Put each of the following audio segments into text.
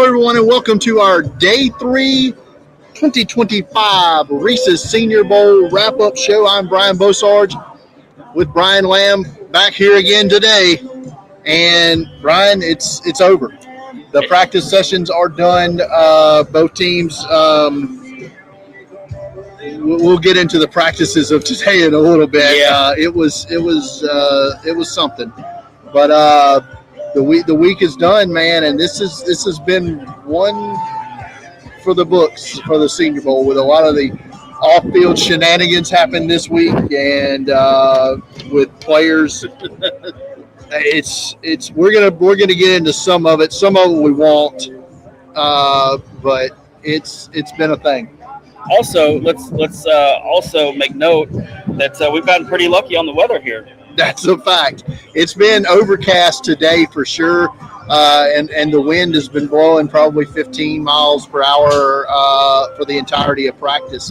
Hello, everyone, and welcome to our Day 3 2025 Reese's Senior Bowl wrap-up show. I'm Brian Bosarge with Brian Lamb back here again today. And, Brian, it's over. The practice sessions are done. Both teams, we'll get into the practices of today in a little bit. Yeah. It was something. But the week is done, man, and this has been one for the books for the Senior Bowl, with a lot of the off-field shenanigans happened this week, and with players, we're gonna get into some of it. Some of it we won't, but it's been a thing. Also, let's also make note that we've gotten pretty lucky on the weather here. That's a fact. It's been overcast today for sure, and the wind has been blowing probably 15 miles per hour for the entirety of practice.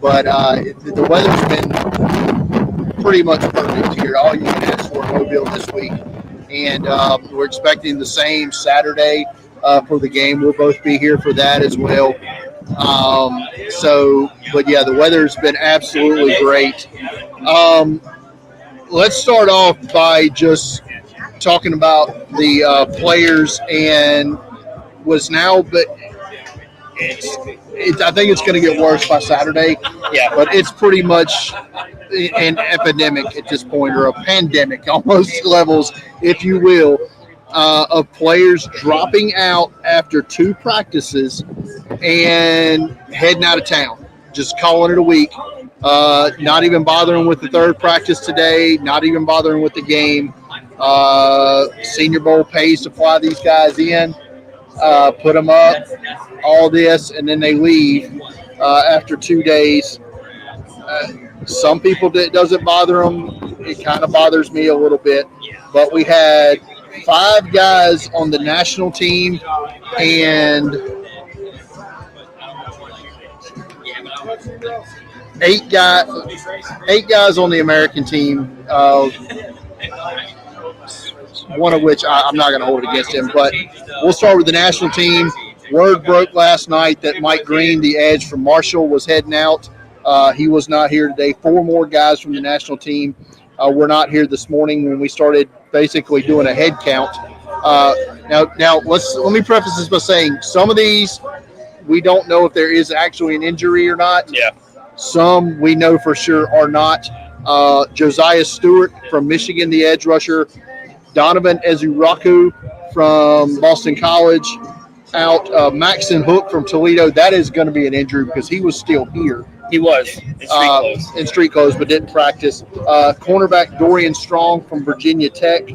But the weather's been pretty much perfect here. All you can ask for in Mobile this week. And we're expecting the same Saturday for the game. We'll both be here for that as well. But yeah, the weather's been absolutely great. Let's start off by just talking about the players and what's now, but I think it's going to get worse by Saturday. Yeah. But it's pretty much an epidemic at this point, or a pandemic almost levels, if you will, of players dropping out after 2 practices and heading out of town, just calling it a week. Not even bothering with the 3rd practice today, not even bothering with the game. Senior Bowl pays to fly these guys in, put them up, all this, and then they leave after 2 days. Some people, it doesn't bother them. It kind of bothers me a little bit. But we had 5 guys on the national team and 8 guys on the American team, one of which I'm not going to hold it against him. But we'll start with the national team. Word broke last night that Mike Green, the edge from Marshall, was heading out. He was not here today. 4 more guys from the national team were not here this morning when we started basically doing a head count. Now let me preface this by saying some of these we don't know if there is actually an injury or not. Yeah. Some we know for sure are not. Josiah Stewart from Michigan, the edge rusher. Donovan Ezuraku from Boston College out. Maxon Hook from Toledo. That is going to be an injury because he was still here. He was in street clothes, but didn't practice. Cornerback Dorian Strong from Virginia Tech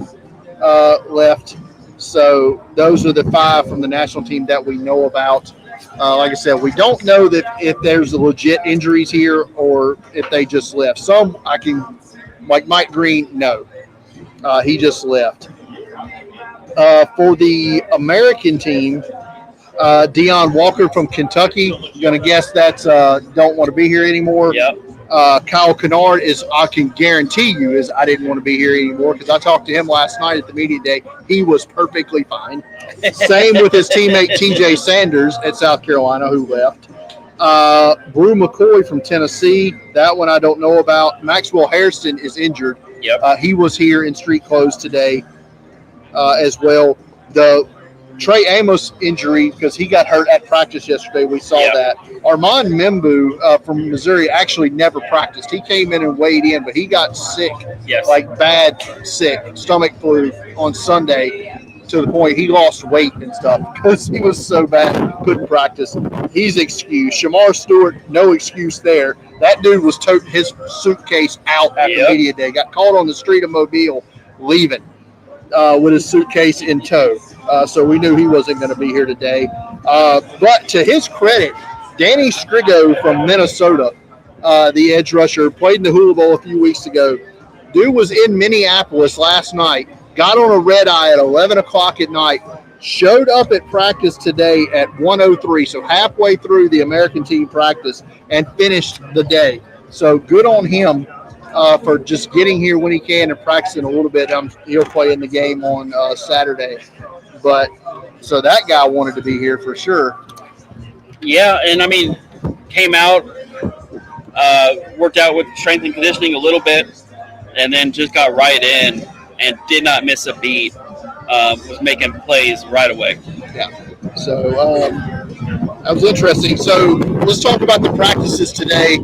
left. So those are the 5 from the national team that we know about. Like I said, we don't know that if there's legit injuries here or if they just left. Some like Mike Green, no. He just left. For the American team, Deion Walker from Kentucky, I'm going to guess that's don't want to be here anymore. Yep. Kyle Kennard I can guarantee you, I didn't want to be here anymore because I talked to him last night at the media day. He was perfectly fine. Same with his teammate TJ Sanders at South Carolina, who left. Brew McCoy from Tennessee, that one I don't know about. Maxwell Hairston is injured. Yep. He was here in street clothes today as well. The Trey Amos injury, because he got hurt at practice yesterday. We saw that. Armand Membu from Missouri actually never practiced. He came in and weighed in, but he got sick, like bad sick, stomach flu on Sunday, to the point he lost weight and stuff because he was so bad, couldn't practice. He's excused. Shamar Stewart, no excuse there. That dude was toting his suitcase out after media day. Got caught on the street of Mobile leaving with his suitcase in tow. So we knew he wasn't going to be here today. But to his credit, Danny Strigo from Minnesota, the edge rusher, played in the Hula Bowl a few weeks ago. Dude was in Minneapolis last night, got on a red eye at 11 o'clock at night, showed up at practice today at 1:03, so halfway through the American team practice, and finished the day. So good on him for just getting here when he can and practicing a little bit. He'll play in the game on Saturday. But So that guy wanted to be here for sure. Yeah, and I mean, came out, worked out with strength and conditioning a little bit, and then just got right in and did not miss a beat. Was making plays right away. Yeah. So that was interesting. So let's talk about the practices today.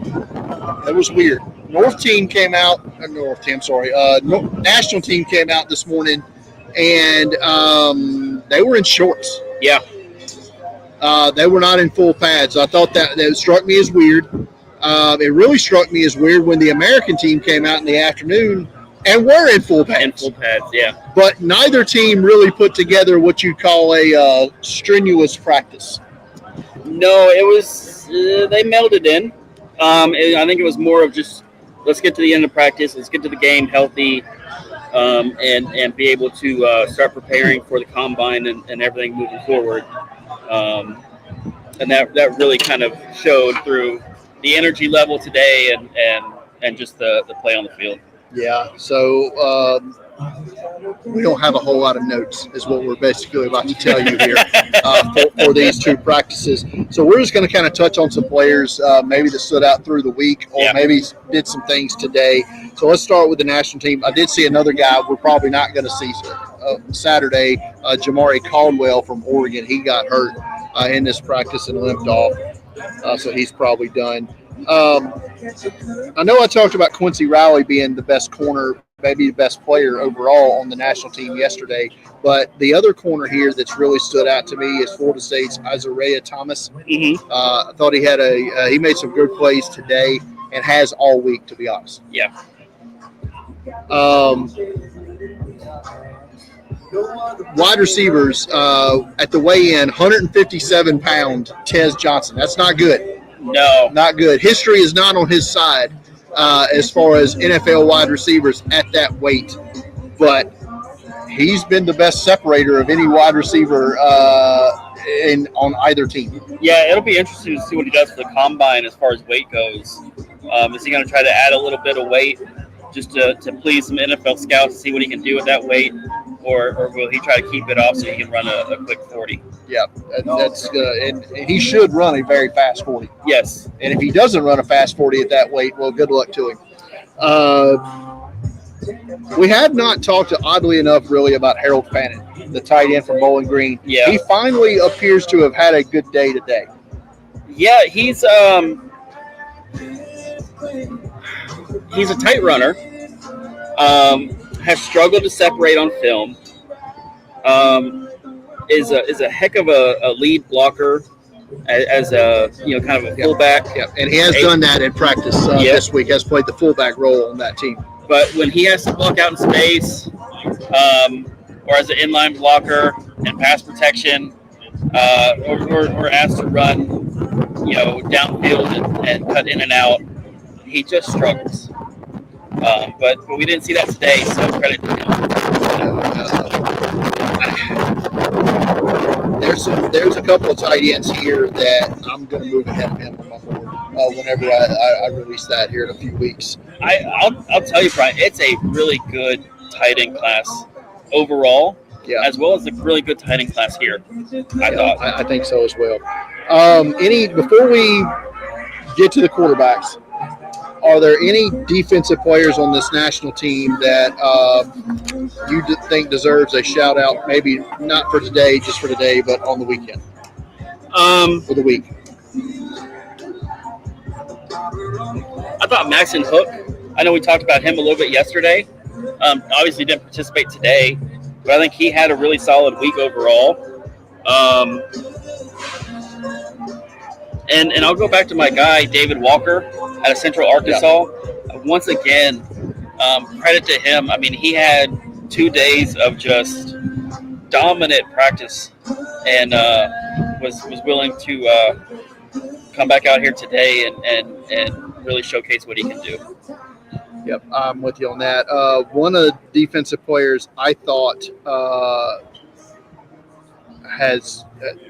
That was weird. North team came out. North team, sorry. National team came out this morning, and they were in shorts. Yeah. They were not in full pads. I thought that struck me as weird. It really struck me as weird when the American team came out in the afternoon and were in full pads. In full pads, yeah. But neither team really put together what you'd call a strenuous practice. No, it was they melded in. I think it was more of just let's get to the end of practice, let's get to the game healthy, and be able to start preparing for the combine and everything moving forward. And that really kind of showed through the energy level today and just the play on the field. Yeah, so we don't have a whole lot of notes is what we're basically about to tell you here for these two practices. So we're just going to kind of touch on some players maybe that stood out through the week or maybe did some things today. So let's start with the national team. I did see another guy we're probably not going to see Saturday, Jamari Caldwell from Oregon. He got hurt in this practice and limped off, so he's probably done. I know I talked about Quincy Riley being the best corner, maybe the best player overall on the national team yesterday, but the other corner here that's really stood out to me is Florida State's Isaiah Thomas. Mm-hmm. I thought he made some good plays today and has all week, to be honest. Yeah. Wide receivers at the weigh-in, 157-pound Tez Johnson. That's not good. No. Not good. History is not on his side as far as NFL wide receivers at that weight. But he's been the best separator of any wide receiver on either team. Yeah, it'll be interesting to see what he does for the combine as far as weight goes. Is he going to try to add a little bit of weight just to please some NFL scouts to see what he can do with that weight? Or will he try to keep it off so he can run a quick 40? Yeah, that's and he should run a very fast 40. Yes. And if he doesn't run a fast 40 at that weight, well, good luck to him. We have not talked, oddly enough, really about Harold Fannin, the tight end from Bowling Green. Yeah. He finally appears to have had a good day today. Yeah, he's a tight runner. Has struggled to separate on film. Is a heck of a lead blocker as a kind of a fullback. Yeah, and he has done that in practice this week. Has played the fullback role on that team. But when he has to block out in space, or as an inline blocker and pass protection, or asked to run, downfield and cut in and out, he just struggles. But we didn't see that today, so credit to him. There's a couple of tight ends here that I'm going to move ahead of him on my board whenever I release that here in a few weeks. I'll tell you, Brian, it's a really good tight end class overall, as well as a really good tight end class here. I think so as well. Before we get to the quarterbacks, are there any defensive players on this national team that you think deserves a shout out? Maybe not for today, just for today, but on the weekend. For the week. I thought Maxon Hook. I know we talked about him a little bit yesterday. Obviously didn't participate today, but I think he had a really solid week overall. And I'll go back to my guy, David Walker, out of Central Arkansas. Yeah. Once again, credit to him. I mean, he had 2 days of just dominant practice and was willing to come back out here today and really showcase what he can do. Yep, I'm with you on that. One of the defensive players I thought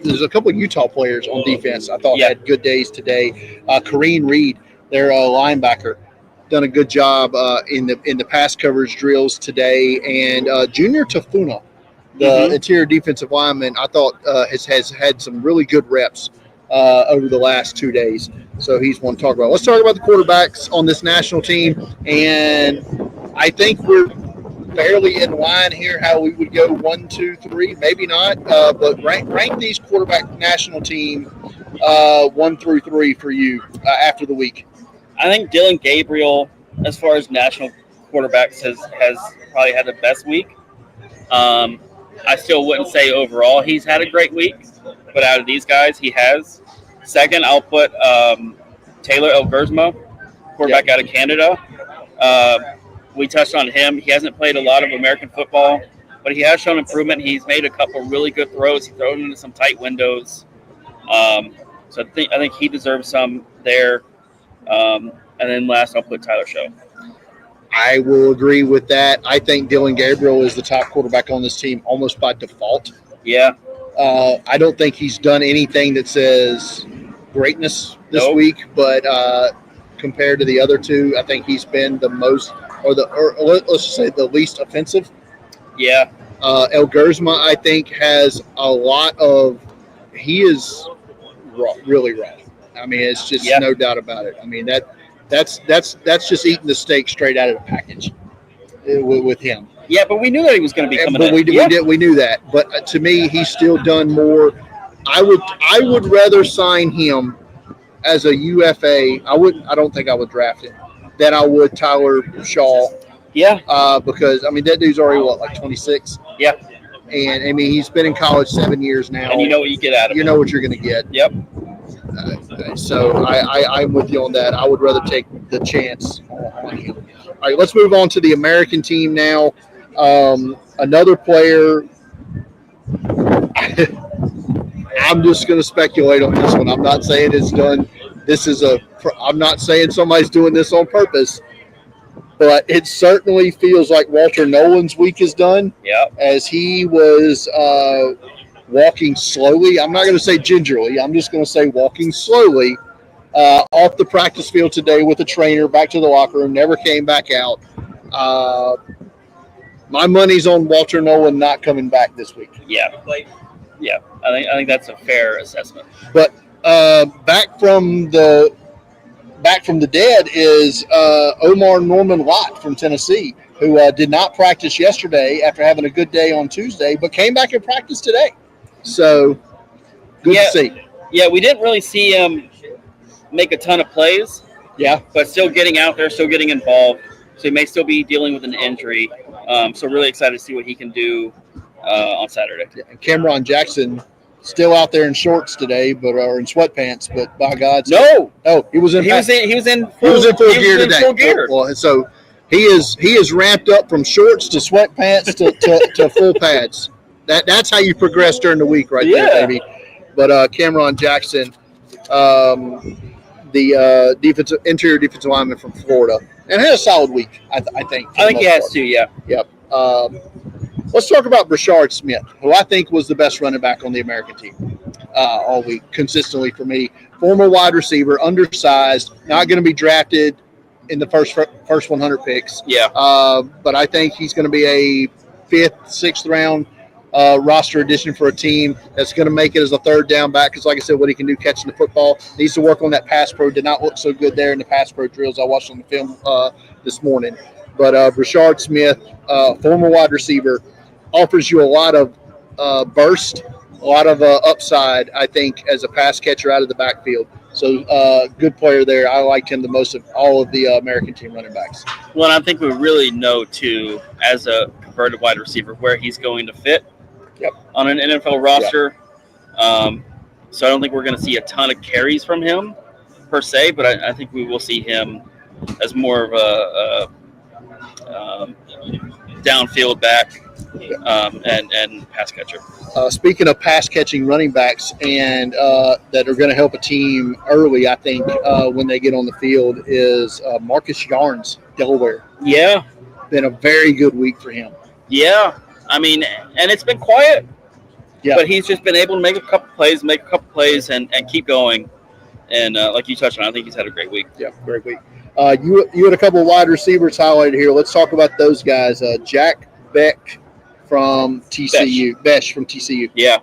there's a couple of Utah players on defense I thought had good days today. Kareem Reed, their linebacker, done a good job in the pass coverage drills today. And Junior Tafuna the interior defensive lineman, I thought has had some really good reps over the last 2 days. So he's one to talk about. Let's talk about the quarterbacks on this national team. And I think we're fairly in line here how we would go 1, 2, 3, maybe not, but rank these quarterback national team 1 through 3 for you after the week. I think Dylan Gabriel, as far as national quarterbacks, has probably had the best week. I still wouldn't say overall he's had a great week, but out of these guys, he has. Second, I'll put Taylor Elgersma, quarterback out of Canada. We touched on him. He hasn't played a lot of American football, but he has shown improvement. He's made a couple really good throws. He throws into some tight windows. So I think he deserves some there. And then last, I'll put Tyler Show. I will agree with that. I think Dylan Gabriel is the top quarterback on this team almost by default. Yeah. I don't think he's done anything that says greatness this week, but compared to the other two, I think he's been the most, or let's just say the least offensive. Yeah. Elgersma, I think, has a lot of. He is really raw. I mean, it's just no doubt about it. I mean that's just eating the steak straight out of the package with him. Yeah, but we knew that he was going to be coming in. We knew that. But to me, he's still done more. I would rather sign him as a UFA. I don't think I would draft him than I would Tyler Shaw. Yeah. Because I mean that dude's already like 26. Yeah. And I mean he's been in college 7 years now. And you know what you get out of him. You know what you're going to get. Yep. So I'm with you on that. I would rather take the chance on him. All right, let's move on to the American team now. Another player. I'm just going to speculate on this one. I'm not saying it's done. I'm not saying somebody's doing this on purpose, but it certainly feels like Walter Nolan's week is done. Yeah. As he was walking slowly. I'm not going to say gingerly. I'm just going to say walking slowly off the practice field today with a trainer back to the locker room. Never came back out. My money's on Walter Nolan not coming back this week. Yeah. Yeah. I think that's a fair assessment. But back from the dead is Omar Norman Lott from Tennessee, who did not practice yesterday after having a good day on Tuesday, but came back and practiced today. So, good to see. Yeah, we didn't really see him make a ton of plays. Yeah. But still getting out there, still getting involved. So he may still be dealing with an injury. So really excited to see what he can do on Saturday. Yeah. And Cameron Jackson still out there in shorts today, or in sweatpants. But by God, no, he was in full gear today. Full gear. Well, so he is ramped up from shorts to sweatpants to full pads. That's how you progress during the week, right there, baby. But Cameron Jackson, the interior defensive lineman from Florida, and had a solid week. I think. I think he has to. Yeah. Yep. Let's talk about Bosarge Smith, who I think was the best running back on the American team all week, consistently for me. Former wide receiver, undersized, not going to be drafted in the first 100 picks. Yeah. But I think he's going to be a 5th, 6th round roster addition for a team that's going to make it as a third down back. Because, like I said, what he can do catching the football, needs to work on that pass pro. Did not look so good there in the pass pro drills I watched on the film this morning. But Bosarge Smith, former wide receiver, offers you a lot of burst, a lot of upside, I think, as a pass catcher out of the backfield. So good player there. I liked him the most of all of the American team running backs. Well, and I think we really know, too, as a converted wide receiver, where he's going to fit on an NFL roster. Yep. So I don't think we're going to see a ton of carries from him, per se, but I think we will see him as more of a downfield back and pass catcher. Speaking of pass catching running backs and that are going to help a team early, I think when they get on the field is Marcus Yarns, Delaware. Yeah, been a very good week for him. Yeah, I mean, and it's been quiet. Yeah, but he's just been able to make a couple plays, and keep going. And like you touched on, I think he's had a great week. Yeah, great week. You had a couple of wide receivers highlighted here. Let's talk about those guys. Jack Beck from TCU. Besh from TCU. Yeah.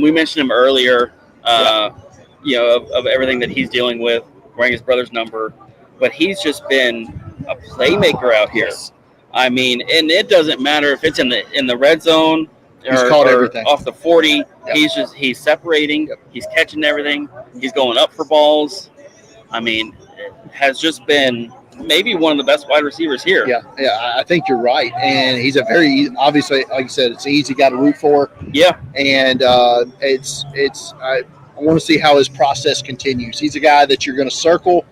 We mentioned him earlier, of everything that he's dealing with, wearing his brother's number. But he's just been a playmaker out here. Yes. I mean, and it doesn't matter if it's in the red zone He's caught or everything. off the 40. Yep. He's separating. Yep. He's catching everything. He's going up for balls. I mean, it has just been maybe one of the best wide receivers here. Yeah, I think you're right. And he's a very, obviously, like you said, it's an easy guy to root for. Yeah. And I want to see how his process continues. He's a guy that you're going to circle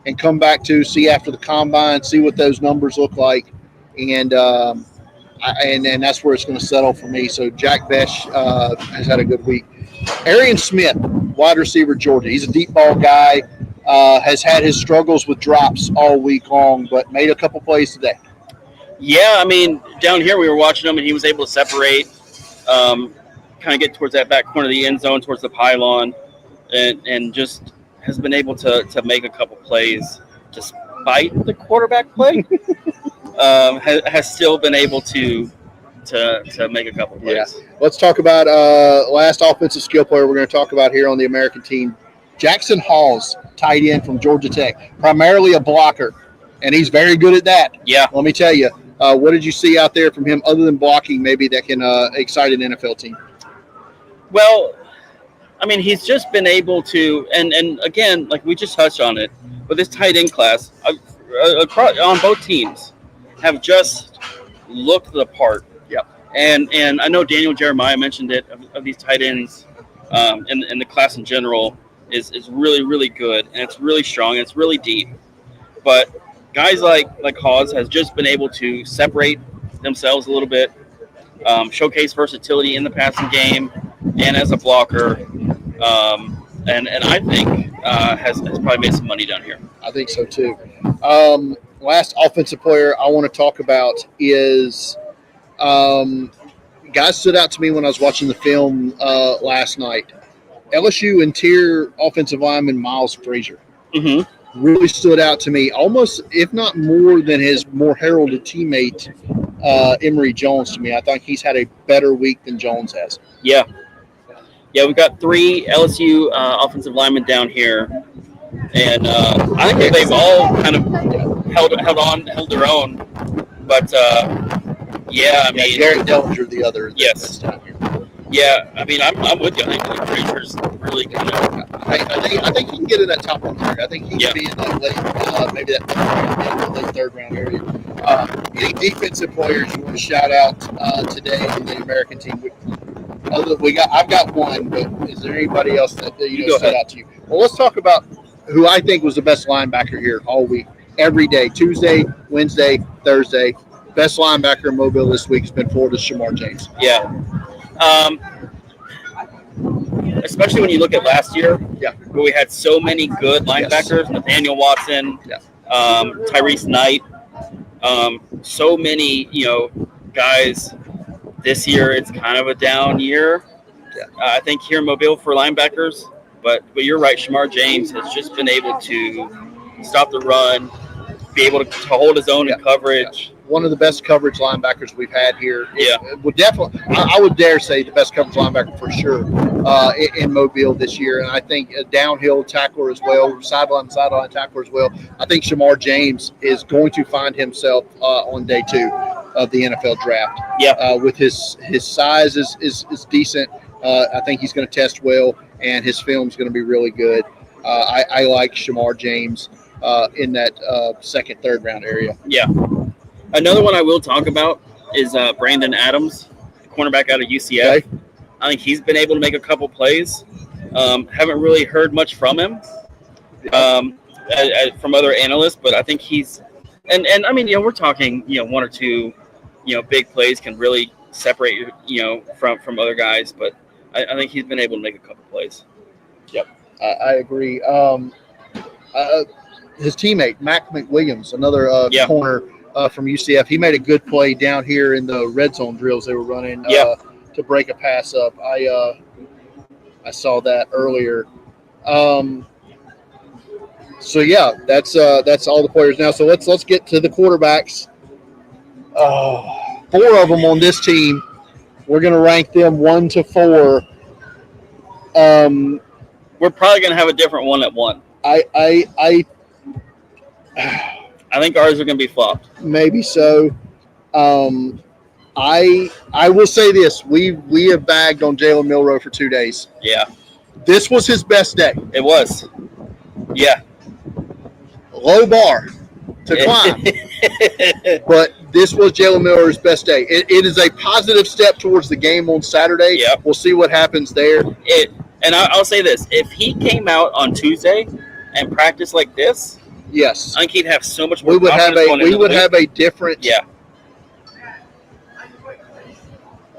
and come back to, see after the combine, see what those numbers look like. And that's where it's going to settle for me. So Jack Besh has had a good week. Arian Smith, wide receiver, Georgia. He's a deep ball guy. Has had his struggles with drops all week long, but made a couple plays today. Yeah, I mean, down here we were watching him, and he was able to separate, kind of get towards that back corner of the end zone, towards the pylon, and just has been able to make a couple plays despite the quarterback play. Has still been able to make a couple plays. Yeah. Let's talk about last offensive skill player we're going to talk about here on the American team. Jackson Halls, tight end from Georgia Tech, primarily a blocker, and he's very good at that. Yeah. Let me tell you, what did you see out there from him other than blocking maybe that can excite an NFL team? Well, I mean, he's just been able to, and again, like we just touched on it, with this tight end class, across, on both teams, have just looked the part. Yep. And I know Daniel Jeremiah mentioned it, of these tight ends in the class in general, is really, really good, and it's really strong, and it's really deep. But guys like Hawes has just been able to separate themselves a little bit, showcase versatility in the passing game and as a blocker, and I think has probably made some money down here. I think so too. Last offensive player I want to talk about is guy stood out to me when I was watching the film last night. LSU interior offensive lineman Miles Frazier really stood out to me, almost if not more than his more heralded teammate Emory Jones. To me, I think he's had a better week than Jones has. Yeah, we've got 3 LSU offensive linemen down here, and I think they've all kind of held their own. But I mean, Garrett Dellinger, the other. Yes. Down here. Yeah, I mean, I'm with you. I think Frazier's really kind of. I think he can get in that top 100. I think he can be in that late, maybe that late third round area. Any defensive players you want to shout out today in the American team? I've got one, but is there anybody else that stood out to you? Well, let's talk about who I think was the best linebacker here all week, every day, Tuesday, Wednesday, Thursday. Best linebacker in Mobile this week has been Florida's Shamar James. Yeah. Especially when you look at last year, where we had so many good linebackers, Nathaniel Watson, Tyrese Knight, so many, guys. This year, it's kind of a down year. I think here in Mobile for linebackers, but you're right. Shamar James has just been able to stop the run, be able to hold his own in coverage. One of the best coverage linebackers we've had here. Would definitely, I would dare say the best coverage linebacker for sure in Mobile this year. And I think a downhill tackler as well, sideline tackler as well. I think Shamar James is going to find himself on day 2 of the NFL draft. With his size is decent. I think he's going to test well, and his film is going to be really good. I like Shamar James in that second, third round area. Yeah. Another one I will talk about is Brandon Adams, cornerback out of UCF. Okay. I think he's been able to make a couple plays. Haven't really heard much from him from other analysts, but I think he's and I mean, we're talking, 1 or 2, big plays can really separate you, from other guys, but I think he's been able to make a couple plays. Yep, I agree. His teammate Mac McWilliams, another corner from UCF, he made a good play down here in the red zone drills they were running to break a pass up. I saw that earlier. So that's all the players now. So let's get to the quarterbacks. 4 of them on this team. We're going to rank them 1 to 4. We're probably going to have a different one at 1. I think ours are going to be flopped. Maybe so. I will say this: we have bagged on Jalen Milroe for 2 days. Yeah, this was his best day. It was. Yeah, low bar to climb, but this was Jalen Milroe's best day. It is a positive step towards the game on Saturday. Yep. We'll see what happens there. And I'll say this: if he came out on Tuesday and practiced like this, yes, I think he'd have so much more. We would have a different. Yeah.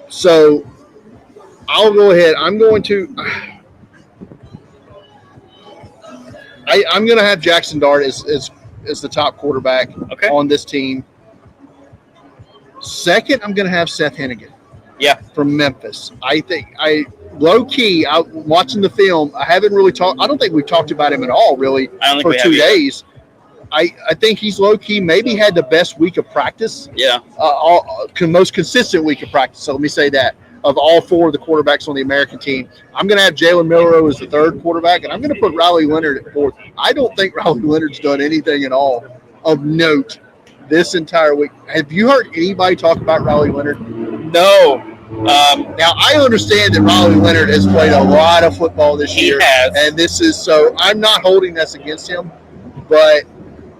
So I'll go ahead. I'm going to have Jackson Dart as the top quarterback on this team. Second, I'm going to have Seth Hennigan. Yeah, from Memphis. I think low key. Watching the film, I haven't really talked. I don't think we've talked about him at all, really, for 2 days. I think he's low key. Maybe had the best week of practice. Yeah. Most consistent week of practice. So let me say that of all 4 of the quarterbacks on the American team, I'm going to have Jalen Milroe as the 3rd quarterback, and I'm going to put Riley Leonard at 4th. I don't think Riley Leonard's done anything at all of note this entire week. Have you heard anybody talk about Riley Leonard? No. Now, I understand that Riley Leonard has played a lot of football this year. He has. And this is so. I'm not holding this against him, but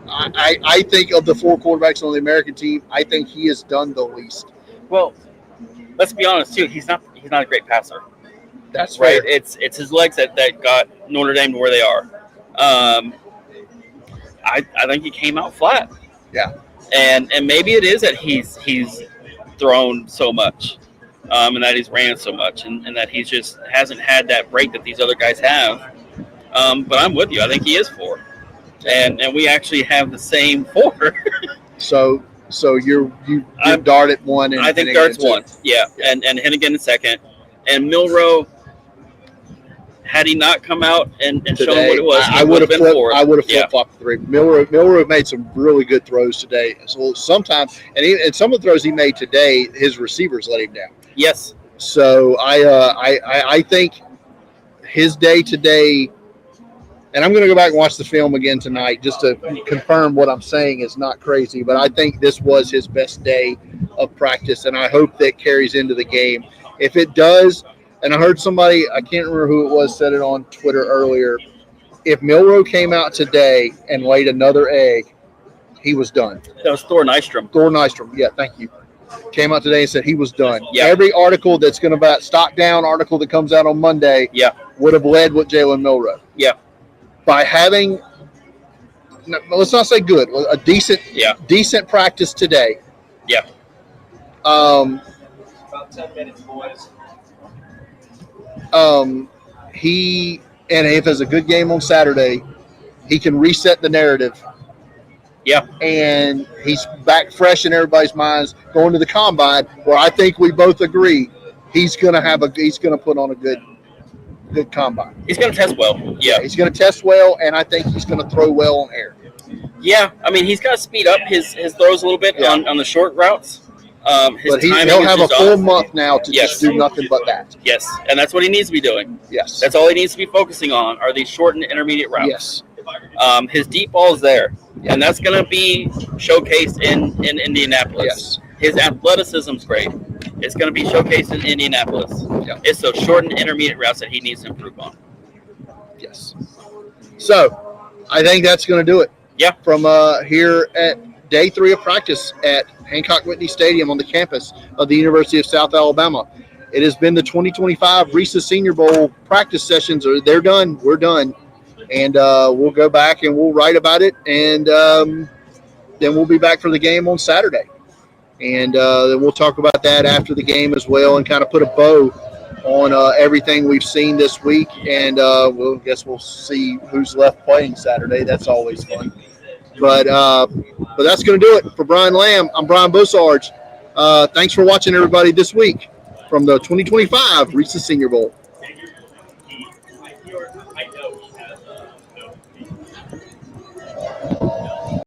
I think of the 4 quarterbacks on the American team, I think he has done the least. Well, let's be honest too. He's not a great passer. That's right. Fair. It's his legs that got Notre Dame to where they are. I think he came out flat. Yeah. And maybe it is that he's thrown so much, and that he's ran so much, and that he just hasn't had that break that these other guys have. But I'm with you. I think he is 4. And we actually have the same 4. So you Dart at 1. And I think Hennigan Dart's 1. Yeah. And Hennigan in 2nd. And Milroe, had he not come out and shown what it was, I would have been 4th. I would have flip-flopped 3. Milroe made some really good throws today. So sometimes, and some of the throws he made today, his receivers let him down. Yes. So I think his day today. And I'm going to go back and watch the film again tonight just to confirm what I'm saying is not crazy. But I think this was his best day of practice, and I hope that carries into the game. If it does, and I heard somebody, I can't remember who it was, said it on Twitter earlier, if Milroe came out today and laid another egg, he was done. That was Thor Nystrom. Thor Nystrom, yeah, thank you. Came out today and said he was done. Yeah. Every article that's going to stock down article that comes out on Monday would have led with Jalen Milroe. Yeah. By having, let's not say good, a decent practice today. Yeah. About 10 minutes, boys. He, and if it's a good game on Saturday, he can reset the narrative. Yeah. And he's back fresh in everybody's minds going to the combine, where I think we both agree he's going to put on a good combine. He's going to test well. Yeah. He's going to test well, and I think he's going to throw well on air. Yeah. I mean, he's got to speed up his throws a little bit on the short routes. But he'll have a full month now to just do nothing but that. Yes, and that's what he needs to be doing. Yes. That's all he needs to be focusing on are these short and intermediate routes. Yes. His deep ball is there, and that's going to be showcased in Indianapolis. Yes. His athleticism's great. It's going to be showcased in Indianapolis. Yeah. It's those short and intermediate routes that he needs to improve on. Yes. So, I think that's going to do it. Yeah. From here at day 3 of practice at Hancock Whitney Stadium on the campus of the University of South Alabama. It has been the 2025 Reese Senior Bowl practice sessions. They're done. We're done. And we'll go back and we'll write about it. And then we'll be back for the game on Saturday. And then we'll talk about that after the game as well and kind of put a bow on everything we've seen this week. And we'll see who's left playing Saturday. That's always fun. But that's going to do it. For Brian Lamb, I'm Brian Bosarge. Thanks for watching, everybody, this week from the 2025 Reese Senior Bowl.